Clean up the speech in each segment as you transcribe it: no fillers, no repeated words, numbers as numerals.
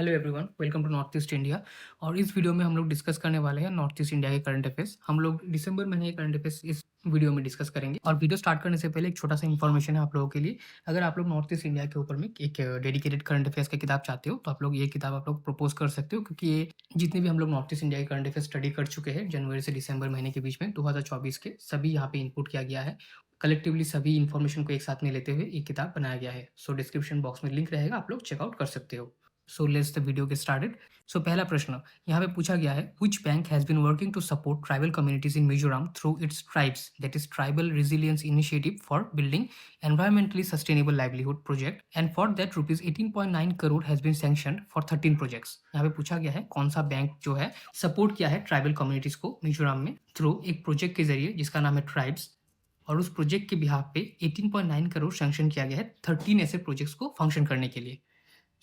Hello everyone, welcome to North East India. और इस video में हम लोग डिस्कस करने वाले हैं नॉर्थ ईस्ट इंडिया के करंट अफेयर्स। हम लोग दिसंबर महीने के करंट अफेयर्स इस वीडियो में डिस्कस करेंगे। और वीडियो स्टार्ट करने से पहले एक छोटा सा इन्फॉर्मेशन है आप लोगों के लिए। अगर आप लोग नॉर्थ ईस्ट इंडिया के ऊपर में एक डेडिकेटेड करंट अफेयर्स की किताब चाहते हो तो आप लोग ये किताब आप लोग प्रपोज कर सकते हो, क्योंकि ये जितने भी हम लोग नॉर्थ ईस्ट इंडिया के करंट अफेयर्स स्टडी कर चुके हैं जनवरी से दिसंबर महीने के बीच में 2024 के, सभी यहाँ पे इनपुट किया गया है। कलेक्टिवली सभी इन्फॉर्मेशन को एक साथ में लेते हुए एक किताब बनाया गया है। सो डिस्क्रिप्शन बॉक्स में लिंक रहेगा, आप लोग चेकआउट कर सकते हो। So let's the video get started. So पहला प्रश्न यहाँ पे पूछा गया है, which bank has been working to support tribal communities in Mizoram through its tribes that is tribal resilience initiative for building environmentally sustainable livelihood project and for that rupees 18.9 crore has been sanctioned for 13 projects. यहाँ पे पूछा गया है कौन सा bank जो है support किया है ट्राइबल कम्युनिटीज को मिजोरम में थ्रू एक प्रोजेक्ट के जरिए जिसका नाम है ट्राइब्स, और उस प्रोजेक्ट के बिहाफ पे 18.9 करोड़ सैंक्शन किया गया है 13 ऐसे प्रोजेक्ट्स को फंक्शन करने के लिए।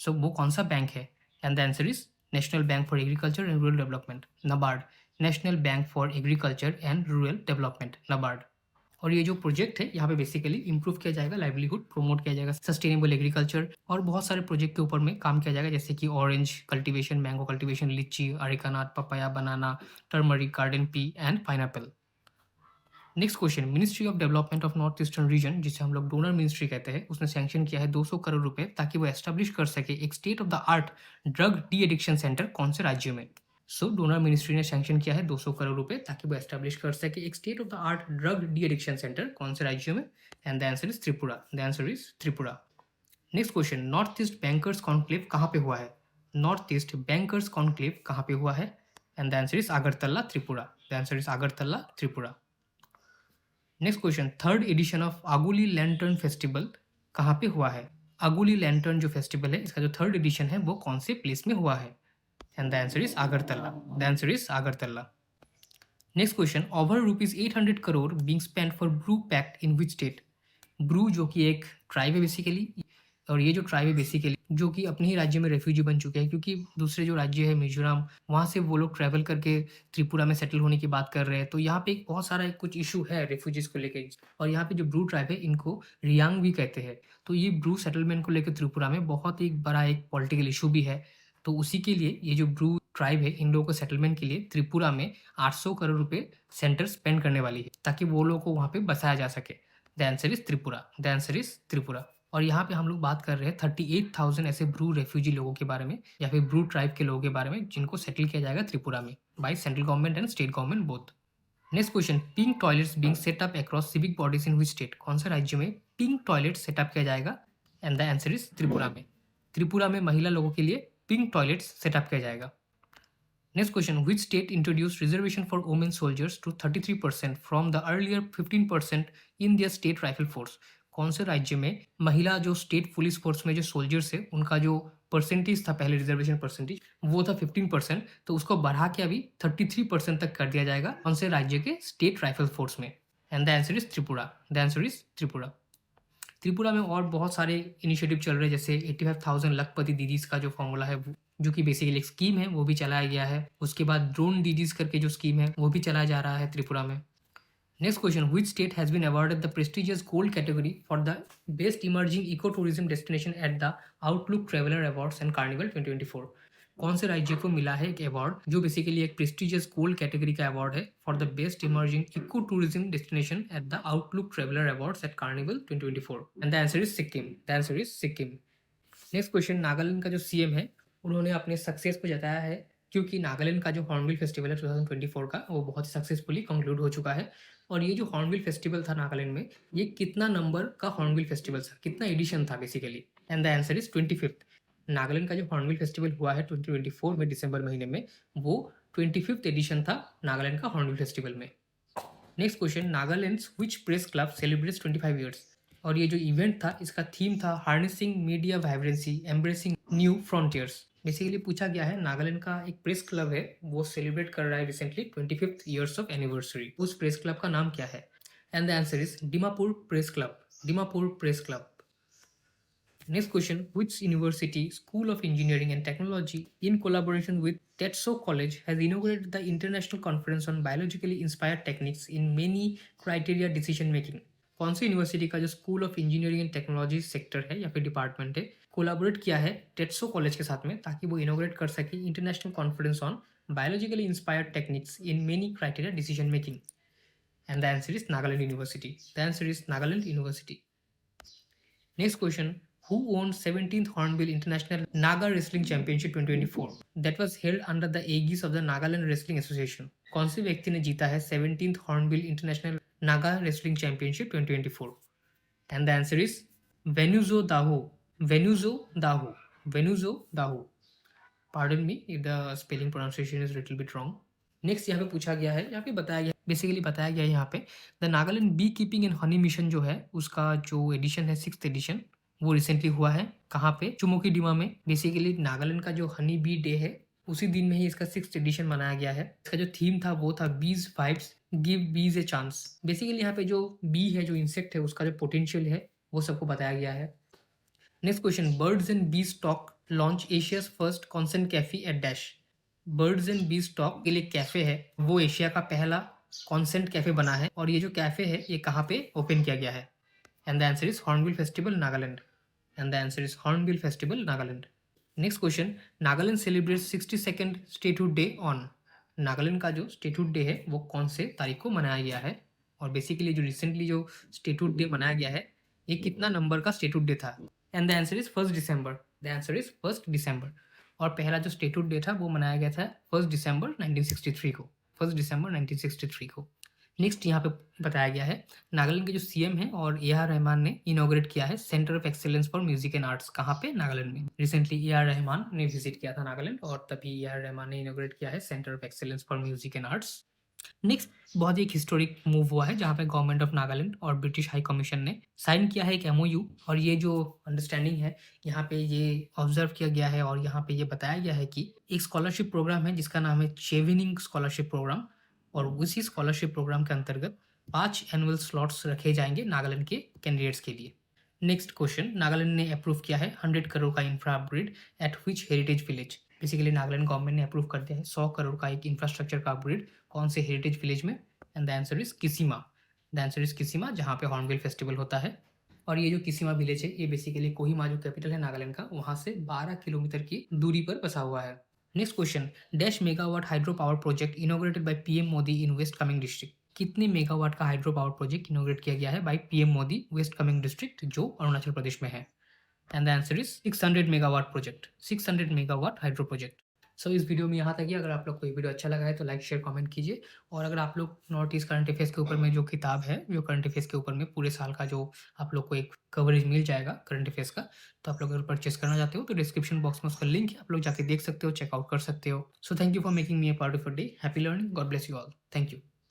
सो वो कौन सा बैंक है? And the answer is national bank for agriculture and rural development, NABARD. National bank for agriculture and rural development, NABARD. और ये जो प्रोजेक्ट है यहाँ पे बेसिकली इंप्रूव किया जाएगा लाइवलीहुड, प्रमोट किया जाएगा सस्टेनेबल एग्रीकल्चर, और बहुत सारे प्रोजेक्ट के ऊपर में काम किया जाएगा, जैसे कि orange cultivation, mango cultivation, litchi, arecanut, papaya, banana, turmeric, garden pea and pineapple. Next question, Ministry of Development of North Eastern Region, जिसे हम लोग डोनर मिनिस्ट्री कहते हैं, उसने सैंक्शन किया है 200 करोड़ रुपए ताकि वो एस्टेब्लिश कर सके एक state of the art drug de addiction centre. कौन से राज्य में? सो डोनर मिनिस्ट्री ने सैंक्शन किया है 200 करोड़ रुपए ताकि वो एस्टेब्लिश कर सके एक state of the art drug de addiction centre. कौन से राज्य में? And the answer is Tripura. The answer is Tripura. Next question, north east bankers conclave कहाँ पे हुआ है? नॉर्थ ईस्ट बैंकर्स कॉन्क्लेव कहाँ पे हुआ है? And the answer is Agartala, Tripura. The answer is Agartala, Tripura. Next question, third edition of आगुली लैंटर्न फेस्टिवल कहाँ पे हुआ है? आगुली लैंटर्न जो फेस्टिवल है इसका जो थर्ड एडिशन है वो कौन से प्लेस में हुआ है? And the answer is Agartala. The answer is Agartala. Next question, over rupees 800 crore being spent for Bru pact in which state? Bru जो कि एक ट्राइब है बेसिकली, और ये जो ट्राइब है बेसिकली जो कि अपने ही राज्य में रेफ्यूजी बन चुके हैं, क्योंकि दूसरे जो राज्य है मिजोरम, वहाँ से वो लोग ट्रैवल करके त्रिपुरा में सेटल होने की बात कर रहे हैं। तो यहाँ पे एक बहुत सारा कुछ इशू है रेफ्यूजीज को लेकर, और यहाँ पे जो ब्रू ट्राइब है इनको रियांग भी कहते हैं। तो ये ब्रू सेटलमेंट को लेकर त्रिपुरा में बहुत एक बड़ा एक पॉलिटिकल इशू भी है। तो उसी के लिए ये जो ब्रू ट्राइब है इन लोगों को सेटलमेंट के लिए त्रिपुरा में 800 करोड़ रुपए सेंटर स्पेंड करने वाली है ताकि वो लोगों को वहाँ पे बसाया जा सके। The answer is Tripura. The answer is Tripura. और यहाँ पे हम लोग बात कर रहे हैं 38,000 ऐसे ब्रू रेफ्यूजी लोगों के बारे में, या फिर ब्रू ट्राइब के लोगों के बारे में जिनको सेटल किया जाएगा त्रिपुरा में by central government and state government both. Next question, pink toilets being set up across civic bodies in which state? कौन से राज्य में पिंक टॉयलेट सेटअप किया जाएगा? And the answer is Tripura में। त्रिपुरा में महिला लोगों के लिए पिंक टॉयलेट्स सेटअप किया जाएगा। Next question, which state introduced reservation for women soldiers to 33% from the earlier 15% in their state rifle force? कौन से राज्य में महिला जो स्टेट पुलिस फोर्स में जो सोल्जर्स है उनका जो परसेंटेज था, पहले रिजर्वेशन परसेंटेज वो था 15%, तो उसको बढ़ा के अभी 33% तक कर दिया जाएगा। कौन से राज्य के स्टेट राइफल फोर्स में? And the answer is Tripura. The answer is Tripura. Tripura में और बहुत सारे इनिशिएटिव चल रहे हैं, जैसे 85,000 लखपति दीदीज का जो फॉर्मूला है जो कि बेसिकली एक स्कीम है वो भी चलाया गया है। उसके बाद ड्रोन दीदीज करके जो स्कीम है वो भी चलाया जा रहा है त्रिपुरा में। Next question, which state has been awarded the prestigious gold category for the best emerging eco tourism destination at the Outlook Traveller awards and carnival 2024? कौन से राज्य को मिला है एक अवार्ड जो बेसिकली एक प्रेस्टिजियस गोल्ड कैटेगरी का अवार्ड है for the best emerging eco tourism destination at the Outlook Traveller awards at carnival 2024? And the answer is Sikkim. The answer is Sikkim. Next question, Nagaland का जो सीएम है उन्होंने अपने सक्सेस को जताया है, क्योंकि नागालैंड का जो हॉर्नबिल फेस्टिवल है 2024 का वो बहुत ही सक्सेसफुली कंक्लूड हो चुका है। और ये जो हॉर्नबिल फेस्टिवल था नागालैंड में, ये कितना नंबर का हॉर्नबिल फेस्टिवल था, कितना एडिशन था basically? And the answer is 25th। Nagaland का जो हॉर्नबिल फेस्टिवल हुआ है 2024 में दिसंबर महीने में, वो 25th एडिशन था नागालैंड का हॉर्नबिल फेस्टिवल में। Next question, Nagaland's which press club celebrates 25 years? और ये जो इवेंट था इसका थीम था harnessing media vibrancy embracing new frontiers. Basically पूछा गया है नागालैंड का एक प्रेस क्लब है वो सेलिब्रेट कर रहा है recently 25th years of anniversary. उस प्रेस क्लब का नाम क्या है? And the answer is Dimapur press club. Dimapur press club. Next question, which university, School of Engineering and Technology, in collaboration with Tetso College, has inaugurated the International Conference on Biologically Inspired Techniques in Many Criteria Decision Making? कौन सी university का जो school of engineering and technology sector है या फिर department है, collaborate किया है टेट्सो college के साथ में ताकि वो इनॉग्रेट कर सके international conference on biologically inspired techniques in many criteria decision making? And the answer is Nagaland University. The answer is Nagaland University. Next question. Who won 17th Hornbill International Naga Wrestling Championship 2024? That was held under the aegis of the Nagaland Wrestling Association. कौन से व्यक्ति ने जीता है 17th Hornbill International Naga Wrestling Championship 2024? And the answer is Venuzo Daho. Venuzo Daho. Venuzo Daho. Pardon me if the spelling pronunciation is a little bit wrong. Next यहाँ पे पूछा गया है, यहाँ पे बताया गया, बेसिकली बताया गया है यहाँ पे the Nagaland beekeeping and honey mission जो है उसका जो एडिशन है 6th एडिशन वो रिसेंटली हुआ है। कहाँ पे? चुमोकीडिमा में। बेसिकली नागालैंड का जो हनी बी डे है उसी दिन में ही इसका 6th एडिशन मनाया गया है। इसका जो थीम था वो था बीज वाइब्स गिव बीज ए चांस। बेसिकली यहाँ पे जो बी है, जो इंसेक्ट है, उसका जो पोटेंशियल है वो सबको बताया गया है। Next question, birds and bees talk launch Asia's first consent cafe at dash. Birds and bees talk के लिए कैफे है वो एशिया का पहला कॉन्सेंट कैफे बना है और ये जो कैफे है ये कहाँ पे ओपन किया गया है? And the answer is hornbill festival Nagaland. And the answer is hornbill festival Nagaland. Next question, Nagaland celebrate 62nd statehood day on. Nagaland का जो स्टेटहुड डे है वो कौन से तारीख को मनाया गया है? और बेसिकली जो रिसेंटली जो स्टेटहुड डे मनाया गया है ये कितना नंबर का स्टेटहुड डे था? And the answer is 1 December. The answer is 1 दिसंबर। और पहला जो स्टेटहुड डे था वो मनाया गया था 1 दिसंबर 1963 को। 1 दिसंबर 1963 को। नेक्स्ट यहाँ पे बताया गया है नागालैंड के जो सीएम हैं और ए आर रहमान ने इनॉग्रेट किया है centre of excellence for music and arts. कहाँ पे? नागालैंड में। रिसेंटली ए आर रहमान ने विजिट किया था नागालैंड और तभी ए आर रहमान ने इनॉग्रेट किया है centre of excellence for music and arts. Next बहुत ही एक हिस्टोरिक मूव हुआ है जहाँ पे गवर्नमेंट ऑफ नागालैंड और ब्रिटिश हाई कमीशन ने साइन किया है एक एमओयू और ये जो अंडरस्टैंडिंग है यहाँ पे ये ऑब्जर्व किया गया है और यहाँ पे ये बताया गया है कि एक स्कॉलरशिप प्रोग्राम है जिसका नाम है चेविनिंग स्कॉलरशिप प्रोग्राम और उसी स्कॉलरशिप प्रोग्राम के अंतर्गत 5 एनुअल स्लॉट्स रखे जाएंगे नागालैंड के कैंडिडेट्स के लिए। नेक्स्ट क्वेश्चन, नागालैंड ने अप्रूव किया है 100 करोड़ का infra upgrade at which heritage village. Basically Nagaland government ने अप्रूव कर दिया है 100 करोड़ का एक इंफ्रास्ट्रक्चर का अपग्रेड कौन से हेरिटेज विलेज में? And the answer is Kisama. The answer is Kisama जहाँ पे हॉर्नबिल फेस्टिवल होता है। और ये जो किसीमा विलेज है ये बेसिकली कोहिमा जो कैपिटल है नागालैंड का वहाँ से 12 किलोमीटर की दूरी पर बसा हुआ है। Next question, dash megawatt hydro power project inaugurated by PM Modi in West Kameng district. कितने मेगावाट का हाइड्रो पावर प्रोजेक्ट इनॉग्रेट किया गया है by PM Modi West Kameng district जो अरुणाचल प्रदेश में है? And the answer is 600 megawatt project. 600 megawatt hydro project. So इस video में यहाँ तक ही। अगर आप लोग को ये वीडियो अच्छा लगा है तो लाइक शेयर कमेंट कीजिए और अगर आप लोग नॉर्थ ईस्ट करंट अफेयर्स के ऊपर में जो किताब है जो करंट अफेयर्स के ऊपर में पूरे साल का जो आप लोग को एक कवरेज मिल जाएगा करंट अफेयर्स का, तो आप लोग अगर परचेस करना चाहते हो तो डिस्क्रिप्शन बॉक्स में उसका लिंक है, आप लोग जाके देख सकते हो, चेकआउट कर सकते हो। So thank you for making me a part of your day. Happy learning. God bless you all. Thank you.